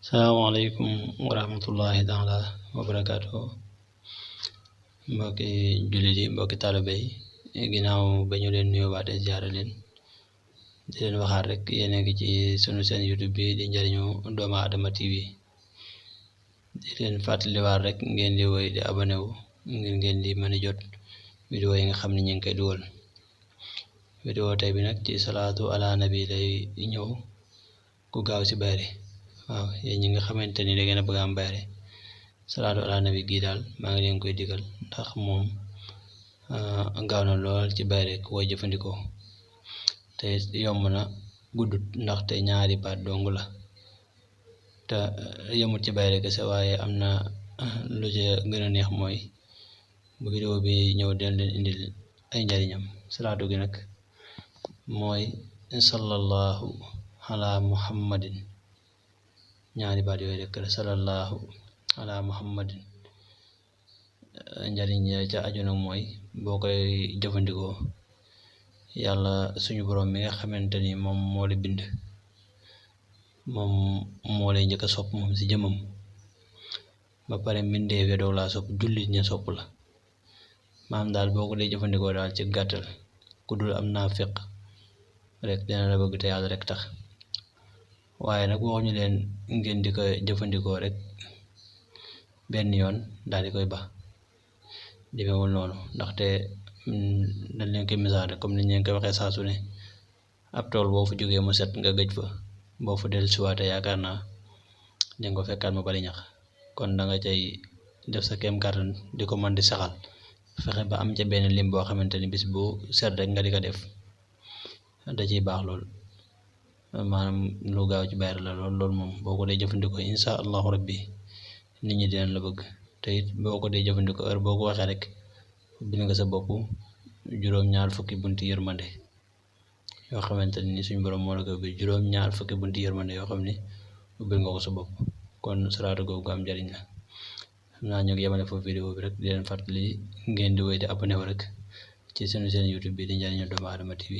salaamaaleykum wa rahmatullahi taala wa barakaatuhu mbokki jullit yi mbokki taalibe yi ginnaaw ba ñu leen nuyoowaate ziyaara leen di leen waxaat rek yéen a ngi ci sunu seen YouTube bi di njariñu doomu aadama TV di leen fàttaliwaat rek ngeen di woy di abonné wu ngeen di mën a jot vidéo yi nga xam ne ñu ngi koy dugal vidéo tey bi nag ci salaatu ala nabi lay ñëw ku gaaw ci bayre waaw yéen ñi nga xamante ni da ngeen a bëgg am bayre salaatu ala nabi gii daal maa ngi leen koy digal ndax moom gaaw na lool ci bayre ku koy jëfandikoo te yomb na guddut ndaxte ñaari baat dong la te yemut ci bayre kese waaye am na lu ci gën a neex mooy bu vidéo bi ñëw den leen indil ay njariñam salaatu gi nag mooy sallallahu ala muhammadin ñaari baat yooyu rek la sallallahu ala muhammadin njariñ ya ca aju nag mooy boo koy jëfandikoo yàlla suñu borom mi nga xamante ni moom moo la bind moom moo lay njëkk a sopp moom ci jëmam ba pare mbindeef ya doog laa sopp jullit ña sopp la maam daal boo ko dee jëfandikoo daal ci gàttal ku dul am naafiq rek dina la bëgg te yàlla rek tax waaye nag waxuñu leen ngeen di ko jëfandikoo rek benn yoon daal di koy ba demewul noonu ndaxte dañ leen koy misaal rek comme ni ñu leen koy waxee saa su ne ab tool boo fa jógee mu set nga gëj fa boo fa dellu siwaate yaakaar naa dinga ko fekkaat mu bari ñax kon da nga cay def sa kem kàttan di ko mën di saxal fexe ba am ca benn lim boo xamante ni bis bu set rek nga di ko def da ciy baax lool maanaam lu gaaw ci bayre la lool moom boo ko dee jëfandikoo insha allahu rabbi nit ñi dinañ la bëgg te it boo ko dee jëfandikoo heure boo ko waxee rek ubbil nga sa bopp juróom-ñaar fukki bunti yërmande yoo xamante ni suñu borom moo la ko ubbil juróom-ñaar fukki bunti yërmande yoo xam ne ubbil nga ko sa bopp kon salaatu googu am njariñ la xam naa ñu ngi yemale foofu vidéo bi rek di leen fàttali ngeen di wéy di abonné wu rek ci sunu seen YouTube bi di njariñu doomu aadama TV